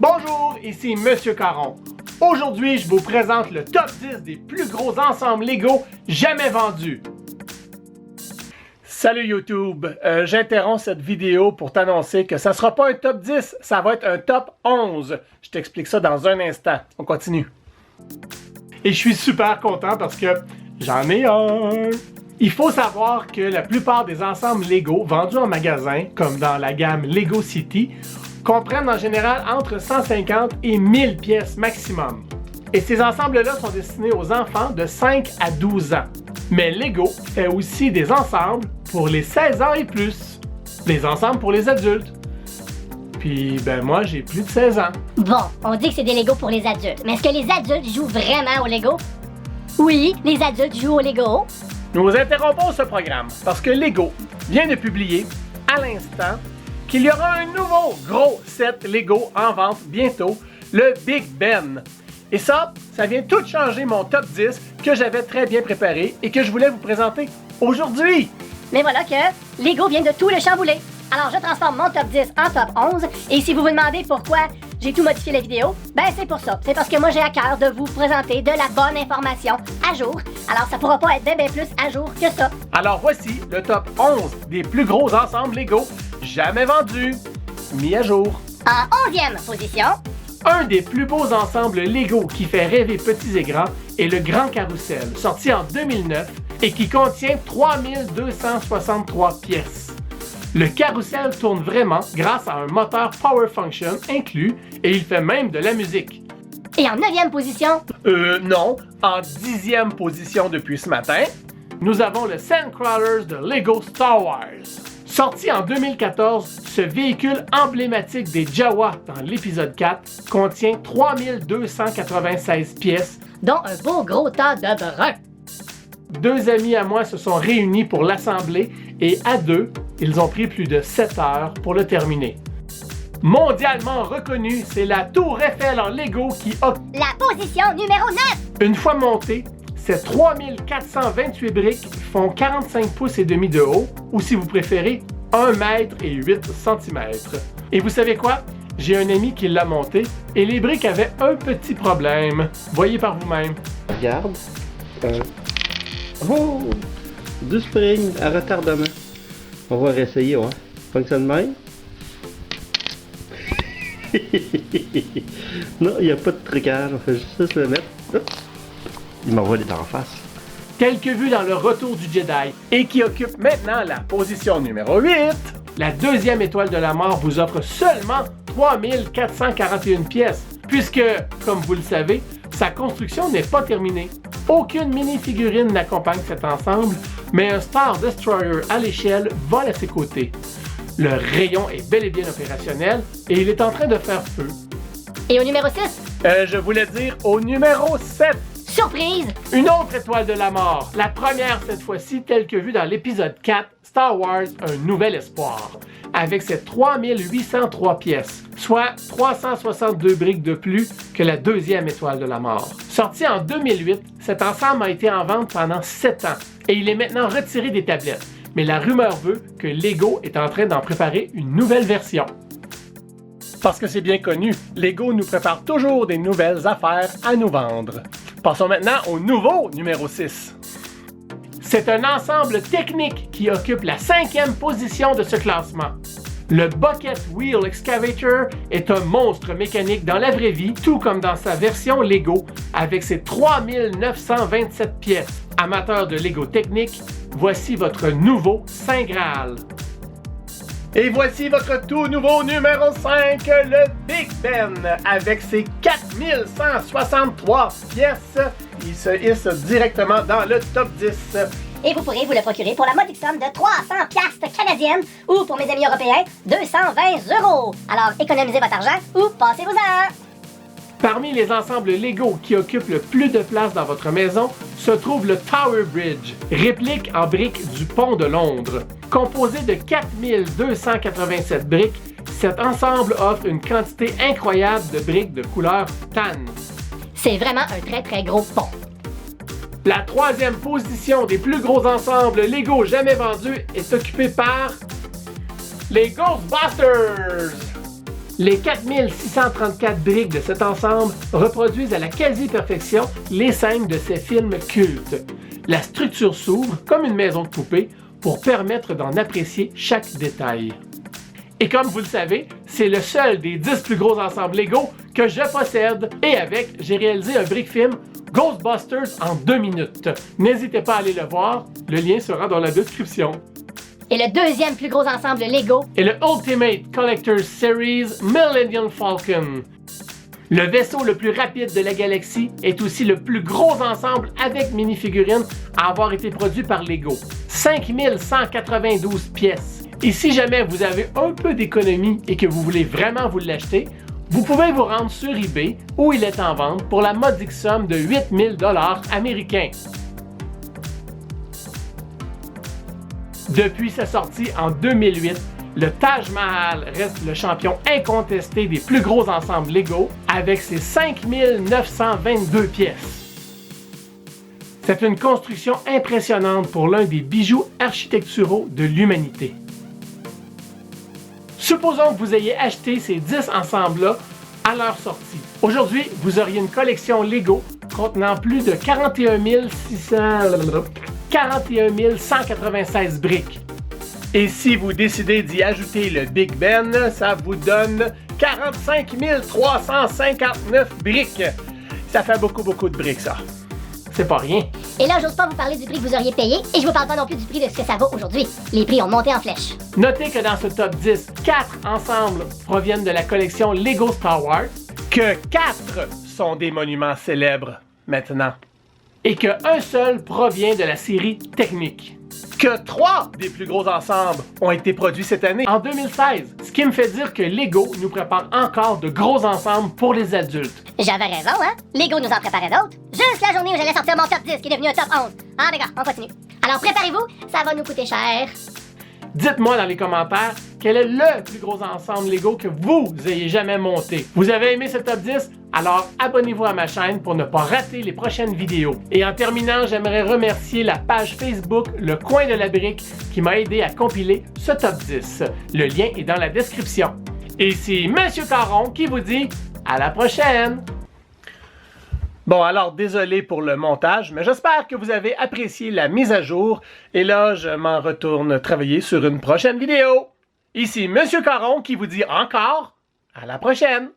Bonjour, ici Monsieur Caron. Aujourd'hui, je vous présente le top 10 des plus gros ensembles Lego jamais vendus. Salut YouTube, j'interromps cette vidéo pour t'annoncer que ça sera pas un top 10, ça va être un top 11. Je t'explique ça dans un instant. On continue. Et je suis super content parce que j'en ai un. Il faut savoir que la plupart des ensembles Lego vendus en magasin, comme dans la gamme Lego City, comprennent en général entre 150 et 1000 pièces maximum. Et ces ensembles-là sont destinés aux enfants de 5 à 12 ans. Mais Lego fait aussi des ensembles pour les 16 ans et plus. Des ensembles pour les adultes. Puis, moi, j'ai plus de 16 ans. Bon, on dit que c'est des Lego pour les adultes. Mais est-ce que les adultes jouent vraiment au Lego? Oui, les adultes jouent au Lego. Nous interrompons ce programme parce que Lego vient de publier, à l'instant, qu'il y aura un nouveau gros set Lego en vente bientôt, le Big Ben. Et ça vient tout changer mon top 10 que j'avais très bien préparé et que je voulais vous présenter aujourd'hui. Mais voilà que Lego vient de tout le chambouler. Alors je transforme mon top 10 en top 11 et si vous vous demandez pourquoi j'ai tout modifié la vidéo, c'est pour ça. C'est parce que moi j'ai à cœur de vous présenter de la bonne information à jour. Alors ça pourra pas être bien plus à jour que ça. Alors voici le top 11 des plus gros ensembles Lego jamais vendus, mis à jour. En 11e position, un des plus beaux ensembles Lego qui fait rêver petits et grands est le Grand Carrousel, sorti en 2009 et qui contient 3263 pièces. Le carrousel tourne vraiment grâce à un moteur Power Function inclus et il fait même de la musique. Et en 9e position, non, en 10e position depuis ce matin, nous avons le Sandcrawlers de Lego Star Wars. Sorti en 2014, ce véhicule emblématique des Jawa dans l'épisode 4 contient 3296 pièces, dont un beau gros tas de brun. Deux amis à moi se sont réunis pour l'assembler et à deux, ils ont pris plus de 7 heures pour le terminer. Mondialement reconnu, c'est la Tour Eiffel en Lego qui occupe la position numéro 9. Une fois montée, ces 3428 briques font 45 pouces et demi de haut, ou si vous préférez, 1 mètre et 8 centimètres. Et vous savez quoi? J'ai un ami qui l'a monté et les briques avaient un petit problème. Voyez par vous-même. Regarde. Oh! Du spring à retardement. On va réessayer, ouais. Fonctionne même? Non, il n'y a pas de trucage. On fait juste le mettre. Hop. Il m'envoie d'en face. Tel que vu dans le Retour du Jedi et qui occupe maintenant la position numéro 8, la deuxième étoile de la mort vous offre seulement 3441 pièces, puisque, comme vous le savez, sa construction n'est pas terminée. Aucune mini-figurine n'accompagne cet ensemble, mais un Star Destroyer à l'échelle vole à ses côtés. Le rayon est bel et bien opérationnel et il est en train de faire feu. Et au numéro 6? Je voulais dire au numéro 7. Surprise! Une autre étoile de la mort, la première cette fois-ci telle que vue dans l'épisode 4, Star Wars, un nouvel espoir, avec ses 3803 pièces, soit 362 briques de plus que la deuxième étoile de la mort. Sorti en 2008, cet ensemble a été en vente pendant 7 ans et il est maintenant retiré des tablettes. Mais la rumeur veut que Lego est en train d'en préparer une nouvelle version. Parce que c'est bien connu, Lego nous prépare toujours des nouvelles affaires à nous vendre. Passons maintenant au nouveau numéro 6. C'est un ensemble technique qui occupe la 5e position de ce classement. Le Bucket Wheel Excavator est un monstre mécanique dans la vraie vie, tout comme dans sa version Lego, avec ses 3927 pièces. Amateurs de Lego technique, voici votre nouveau Saint Graal. Et voici votre tout nouveau numéro 5, le Big Ben, avec ses 4163 pièces. Il se hisse directement dans le top 10. Et vous pourrez vous le procurer pour la modique somme de 300 piastres canadiennes ou pour mes amis européens, 220 €. Alors économisez votre argent ou passez-vous-en. Parmi les ensembles Lego qui occupent le plus de place dans votre maison se trouve le Tower Bridge, réplique en briques du pont de Londres. Composé de 4287 briques, cet ensemble offre une quantité incroyable de briques de couleur tan. C'est vraiment un très très gros pont. La troisième position des plus gros ensembles Lego jamais vendus est occupée par les Ghostbusters. Les 4634 briques de cet ensemble reproduisent à la quasi-perfection les scènes de ces films cultes. La structure s'ouvre comme une maison de poupée pour permettre d'en apprécier chaque détail. Et comme vous le savez, c'est le seul des 10 plus gros ensembles Lego que je possède et avec, j'ai réalisé un brick film Ghostbusters en 2 minutes. N'hésitez pas à aller le voir, le lien sera dans la description. Et le deuxième plus gros ensemble Lego Et le Ultimate Collector's Series Millennium Falcon. Le vaisseau le plus rapide de la galaxie est aussi le plus gros ensemble avec minifigurines à avoir été produit par Lego. 5192 pièces. Et si jamais vous avez un peu d'économie et que vous voulez vraiment vous l'acheter, vous pouvez vous rendre sur eBay où il est en vente pour la modique somme de 8000 $ américains. Depuis sa sortie en 2008, le Taj Mahal reste le champion incontesté des plus gros ensembles Lego avec ses 5922 pièces. C'est une construction impressionnante pour l'un des bijoux architecturaux de l'humanité. Supposons que vous ayez acheté ces 10 ensembles-là à leur sortie. Aujourd'hui, vous auriez une collection Lego contenant plus de 41 196 briques. Et si vous décidez d'y ajouter le Big Ben, ça vous donne 45 359 briques. Ça fait beaucoup de briques, ça. C'est pas rien. Et là, j'ose pas vous parler du prix que vous auriez payé et je vous parle pas non plus du prix de ce que ça vaut aujourd'hui. Les prix ont monté en flèche. Notez que dans ce top 10, 4 ensembles proviennent de la collection Lego Star Wars, que 4 sont des monuments célèbres maintenant, et qu'un seul provient de la série Technique. Que 3 des plus gros ensembles ont été produits cette année, en 2016, ce qui me fait dire que Lego nous prépare encore de gros ensembles pour les adultes. J'avais raison, hein? Lego nous en préparait d'autres. Juste la journée où j'allais sortir mon top 10 qui est devenu un top 11. Ah, d'accord, on continue. Alors préparez-vous, ça va nous coûter cher. Dites-moi dans les commentaires quel est le plus gros ensemble Lego que vous ayez jamais monté. Vous avez aimé ce top 10? Alors abonnez-vous à ma chaîne pour ne pas rater les prochaines vidéos. Et en terminant, j'aimerais remercier la page Facebook Le Coin de la Brique qui m'a aidé à compiler ce top 10. Le lien est dans la description. Et c'est Monsieur Caron qui vous dit à la prochaine! Bon, alors désolé pour le montage, mais j'espère que vous avez apprécié la mise à jour. Et là, je m'en retourne travailler sur une prochaine vidéo. Ici Monsieur Caron qui vous dit encore à la prochaine!